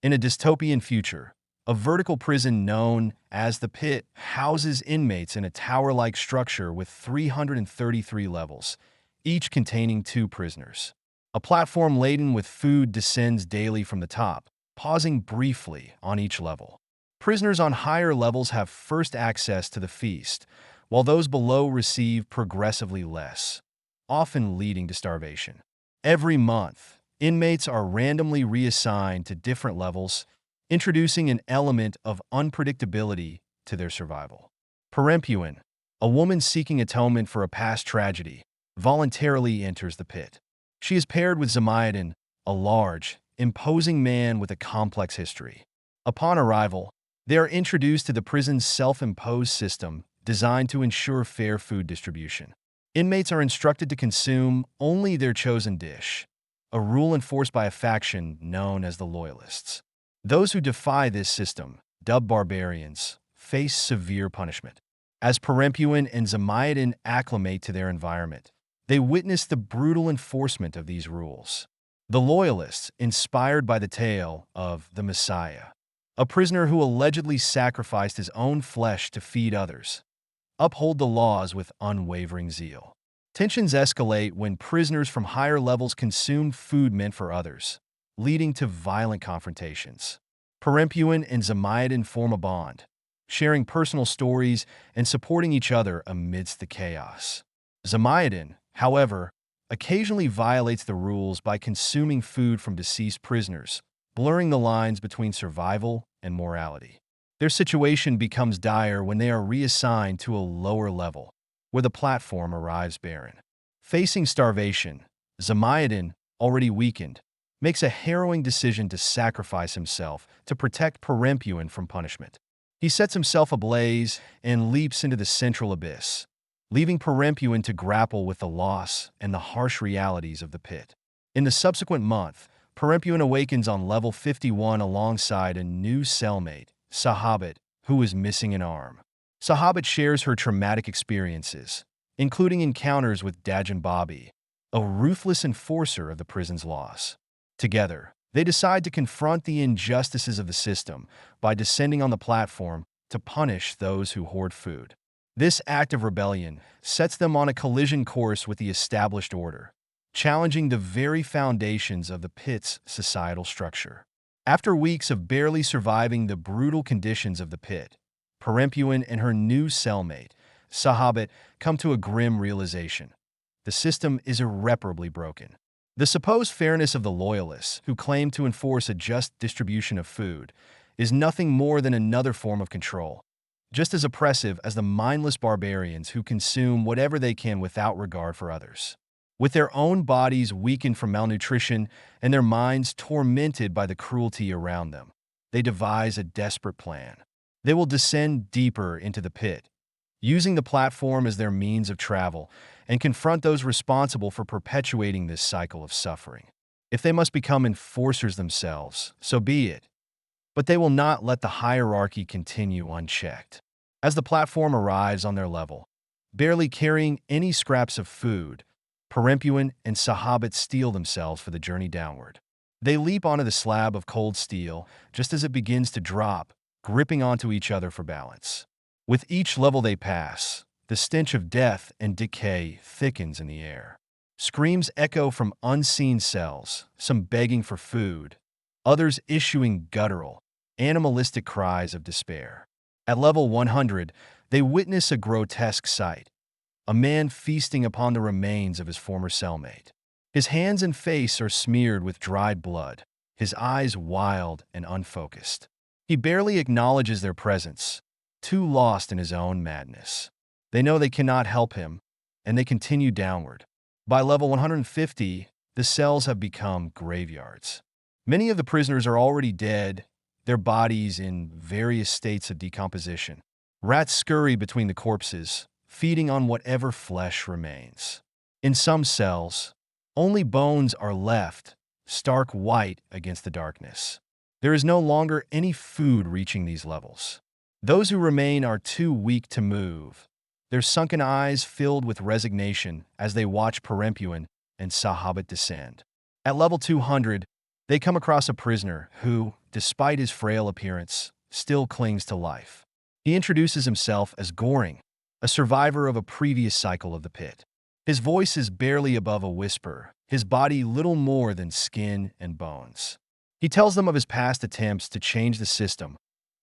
In a dystopian future, a vertical prison known as the Pit houses inmates in a tower-like structure with 333 levels, each containing 2 prisoners. A platform laden with food descends daily from the top, pausing briefly on each level. Prisoners on higher levels have first access to the feast, while those below receive progressively less, often leading to starvation. Every month, inmates are randomly reassigned to different levels, introducing an element of unpredictability to their survival. Perempuán, a woman seeking atonement for a past tragedy, voluntarily enters the pit. She is paired with Zamayadan, a large, imposing man with a complex history. Upon arrival, they are introduced to the prison's self-imposed system designed to ensure fair food distribution. Inmates are instructed to consume only their chosen dish, a rule enforced by a faction known as the Loyalists. Those who defy this system, dubbed barbarians, face severe punishment. As Perempuán and Zamayadan acclimate to their environment, they witness the brutal enforcement of these rules. The Loyalists, inspired by the tale of the Messiah, a prisoner who allegedly sacrificed his own flesh to feed others, uphold the laws with unwavering zeal. Tensions escalate when prisoners from higher levels consume food meant for others, leading to violent confrontations. Perempuán and Zamayadan form a bond, sharing personal stories and supporting each other amidst the chaos. Zamayadan, however, occasionally violates the rules by consuming food from deceased prisoners, blurring the lines between survival and morality. Their situation becomes dire when they are reassigned to a lower level, where the platform arrives barren. Facing starvation, Zamayadan, already weakened, makes a harrowing decision to sacrifice himself to protect Perempuán from punishment. He sets himself ablaze and leaps into the central abyss, leaving Perempuán to grapple with the loss and the harsh realities of the pit. In the subsequent month, Perempuán awakens on level 51 alongside a new cellmate, Sahabat, who is missing an arm. Sahabat shares her traumatic experiences, including encounters with Dajan Bobby, a ruthless enforcer of the prison's laws. Together, they decide to confront the injustices of the system by descending on the platform to punish those who hoard food. This act of rebellion sets them on a collision course with the established order, challenging the very foundations of the pit's societal structure. After weeks of barely surviving the brutal conditions of the pit, Perempuán and her new cellmate, Sahabat, come to a grim realization. The system is irreparably broken. The supposed fairness of the Loyalists, who claim to enforce a just distribution of food, is nothing more than another form of control, just as oppressive as the mindless barbarians who consume whatever they can without regard for others. With their own bodies weakened from malnutrition and their minds tormented by the cruelty around them, they devise a desperate plan. They will descend deeper into the pit, using the platform as their means of travel, and confront those responsible for perpetuating this cycle of suffering. If they must become enforcers themselves, so be it. But they will not let the hierarchy continue unchecked. As the platform arrives on their level, barely carrying any scraps of food, Perempuán and Sahabat steel themselves for the journey downward. They leap onto the slab of cold steel just as it begins to drop, gripping onto each other for balance. With each level they pass, the stench of death and decay thickens in the air. Screams echo from unseen cells, some begging for food, others issuing guttural, animalistic cries of despair. At level 100, they witness a grotesque sight, a man feasting upon the remains of his former cellmate. His hands and face are smeared with dried blood, his eyes wild and unfocused. He barely acknowledges their presence, too lost in his own madness. They know they cannot help him, and they continue downward. By level 150, the cells have become graveyards. Many of the prisoners are already dead, their bodies in various states of decomposition. Rats scurry between the corpses, feeding on whatever flesh remains. In some cells, only bones are left, stark white against the darkness. There is no longer any food reaching these levels. Those who remain are too weak to move, their sunken eyes filled with resignation as they watch Perempuán and Sahabat descend. At level 200, They come across a prisoner who, despite his frail appearance, still clings to life. He introduces himself as Goring, a survivor of a previous cycle of the pit. His voice is barely above a whisper, his body little more than skin and bones. He tells them of his past attempts to change the system,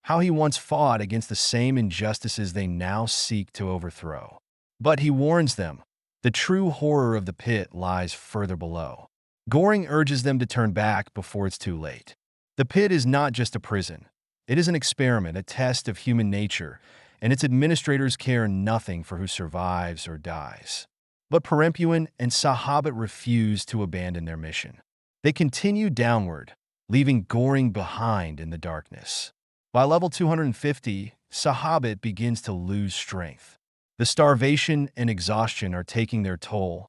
how he once fought against the same injustices they now seek to overthrow. But he warns them, the true horror of the pit lies further below. Goring urges them to turn back before it's too late. The pit is not just a prison. It is an experiment, a test of human nature, and its administrators care nothing for who survives or dies. But Perempuán and Sahabat refuse to abandon their mission. They continue downward, leaving Goring behind in the darkness. By level 250, Sahabat begins to lose strength. The starvation and exhaustion are taking their toll,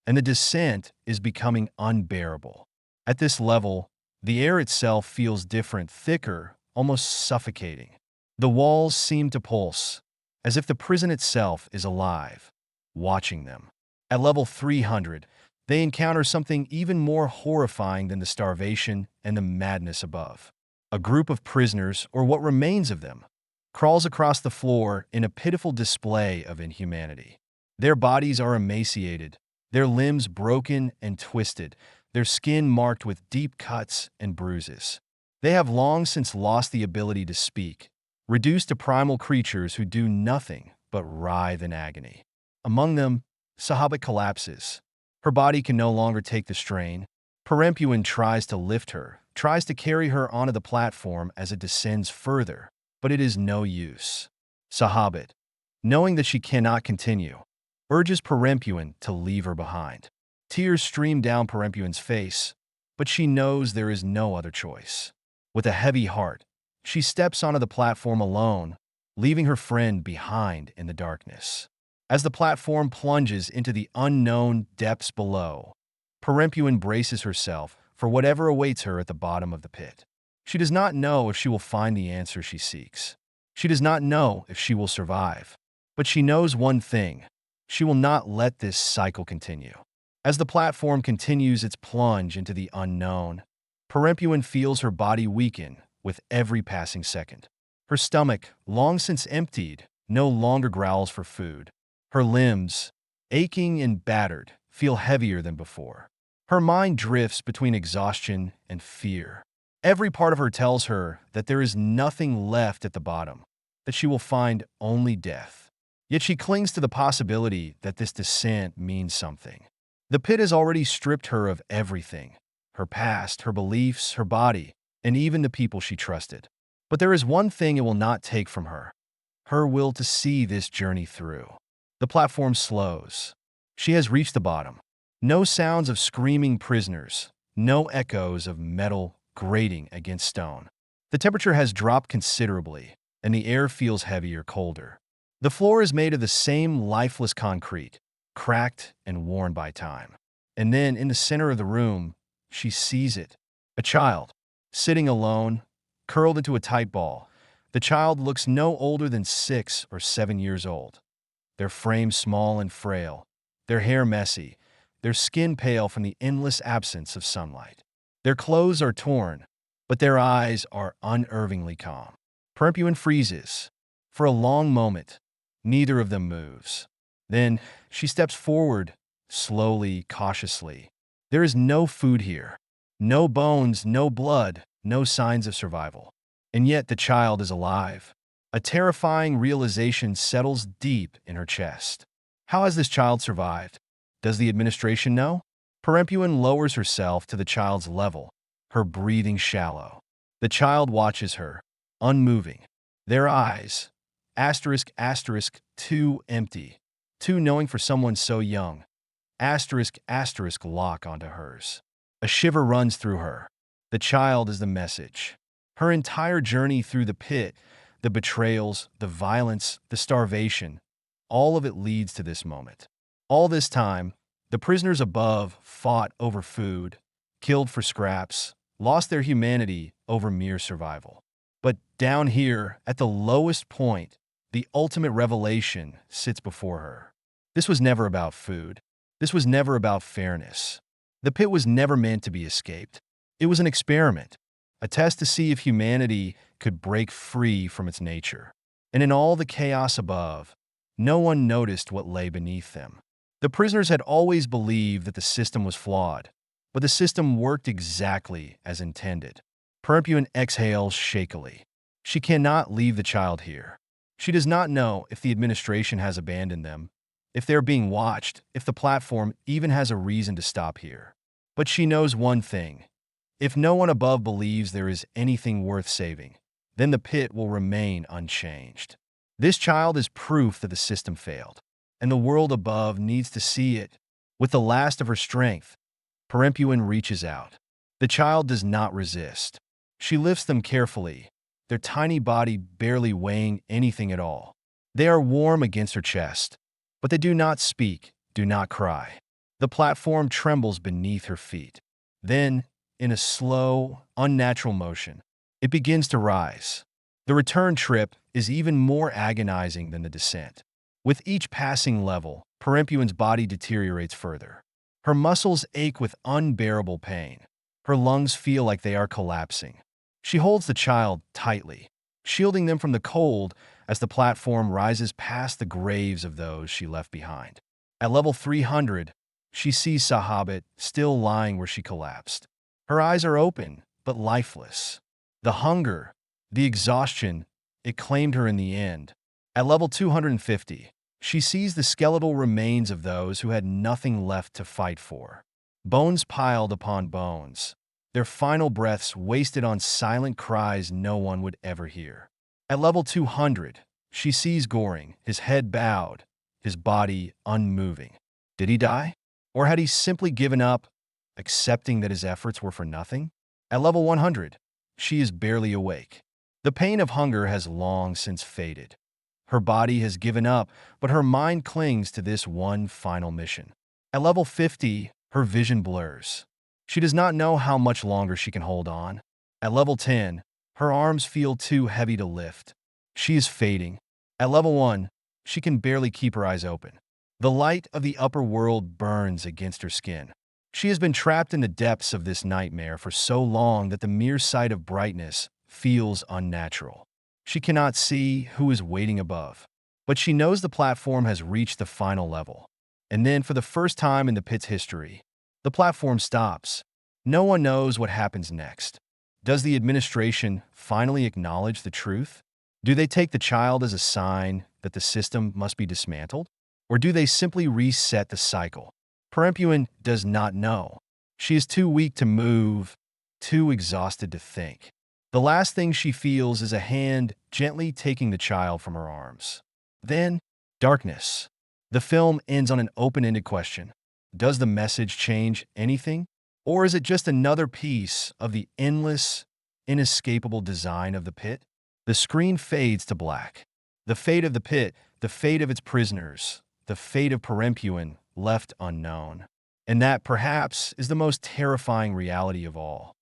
and the descent is becoming unbearable. At this level, the air itself feels different, thicker, almost suffocating. The walls seem to pulse, as if the prison itself is alive, watching them. At level 300, they encounter something even more horrifying than the starvation and the madness above. A group of prisoners, or what remains of them, crawls across the floor in a pitiful display of inhumanity. Their bodies are emaciated, their limbs broken and twisted, their skin marked with deep cuts and bruises. They have long since lost the ability to speak, reduced to primal creatures who do nothing but writhe in agony. Among them, Sahabat collapses. Her body can no longer take the strain. Perempuán tries to lift her, tries to carry her onto the platform as it descends further, but it is no use. Sahabat, knowing that she cannot continue, urges Perempuán to leave her behind. Tears stream down Perempuán's face, but she knows there is no other choice. With a heavy heart, she steps onto the platform alone, leaving her friend behind in the darkness. As the platform plunges into the unknown depths below, Perempuán braces herself for whatever awaits her at the bottom of the pit. She does not know if she will find the answer she seeks. She does not know if she will survive. But she knows one thing: she will not let this cycle continue. As the platform continues its plunge into the unknown, Perempuán feels her body weaken with every passing second. Her stomach, long since emptied, no longer growls for food. Her limbs, aching and battered, feel heavier than before. Her mind drifts between exhaustion and fear. Every part of her tells her that there is nothing left at the bottom, that she will find only death. Yet she clings to the possibility that this descent means something. The pit has already stripped her of everything: her past, her beliefs, her body, and even the people she trusted. But there is one thing it will not take from her: her will to see this journey through. The platform slows. She has reached the bottom. No sounds of screaming prisoners, no echoes of metal grating against stone. The temperature has dropped considerably, and the air feels heavier, colder. The floor is made of the same lifeless concrete, cracked and worn by time. And then, in the center of the room, she sees it. A child, sitting alone, curled into a tight ball. The child looks no older than 6 or 7 years old. Their frame small and frail, their hair messy, their skin pale from the endless absence of sunlight. Their clothes are torn, but their eyes are unervingly calm. Perempuán freezes. For a long moment, neither of them moves. Then she steps forward, slowly, cautiously. There is no food here. No bones, no blood, no signs of survival. And yet the child is alive. A terrifying realization settles deep in her chest. How has this child survived? Does the administration know? Perempuán lowers herself to the child's level, her breathing shallow. The child watches her, unmoving. Their eyes, ***, too empty, too knowing for someone so young, ***, lock onto hers. A shiver runs through her. The child is the message. Her entire journey through the pit, the betrayals, the violence, the starvation, all of it leads to this moment. All this time, the prisoners above fought over food, killed for scraps, lost their humanity over mere survival. But down here, at the lowest point, the ultimate revelation sits before her. This was never about food. This was never about fairness. The pit was never meant to be escaped. It was an experiment, a test to see if humanity could break free from its nature. And in all the chaos above, no one noticed what lay beneath them. The prisoners had always believed that the system was flawed, but the system worked exactly as intended. Perempuán exhales shakily. She cannot leave the child here. She does not know if the administration has abandoned them, if they're being watched, if the platform even has a reason to stop here. But she knows one thing. If no one above believes there is anything worth saving, then the pit will remain unchanged. This child is proof that the system failed, and the world above needs to see it. With the last of her strength, Perempuán reaches out. The child does not resist. She lifts them carefully, their tiny body barely weighing anything at all. They are warm against her chest, but they do not speak, do not cry. The platform trembles beneath her feet. Then, in a slow, unnatural motion, it begins to rise. The return trip is even more agonizing than the descent. With each passing level, Perempuán's body deteriorates further. Her muscles ache with unbearable pain. Her lungs feel like they are collapsing. She holds the child tightly, shielding them from the cold as the platform rises past the graves of those she left behind. At level 300, she sees Sahabat still lying where she collapsed. Her eyes are open, but lifeless. The hunger, the exhaustion, it claimed her in the end. At level 250, she sees the skeletal remains of those who had nothing left to fight for. Bones piled upon bones, their final breaths wasted on silent cries no one would ever hear. At level 200, she sees Goring, his head bowed, his body unmoving. Did he die? Or had he simply given up, accepting that his efforts were for nothing? At level 100, she is barely awake. The pain of hunger has long since faded. Her body has given up, but her mind clings to this one final mission. At level 50, her vision blurs. She does not know how much longer she can hold on. At level 10, her arms feel too heavy to lift. She is fading. At level 1, she can barely keep her eyes open. The light of the upper world burns against her skin. She has been trapped in the depths of this nightmare for so long that the mere sight of brightness feels unnatural. She cannot see who is waiting above, but she knows the platform has reached the final level. And then, for the first time in the pit's history, the platform stops. No one knows what happens next. Does the administration finally acknowledge the truth? Do they take the child as a sign that the system must be dismantled? Or do they simply reset the cycle? Perempuán does not know. She is too weak to move, too exhausted to think. The last thing she feels is a hand gently taking the child from her arms. Then, darkness. The film ends on an open-ended question. Does the message change anything? Or is it just another piece of the endless, inescapable design of the pit? The screen fades to black. The fate of the pit, the fate of its prisoners, the fate of Perempuán left unknown. And that, perhaps, is the most terrifying reality of all.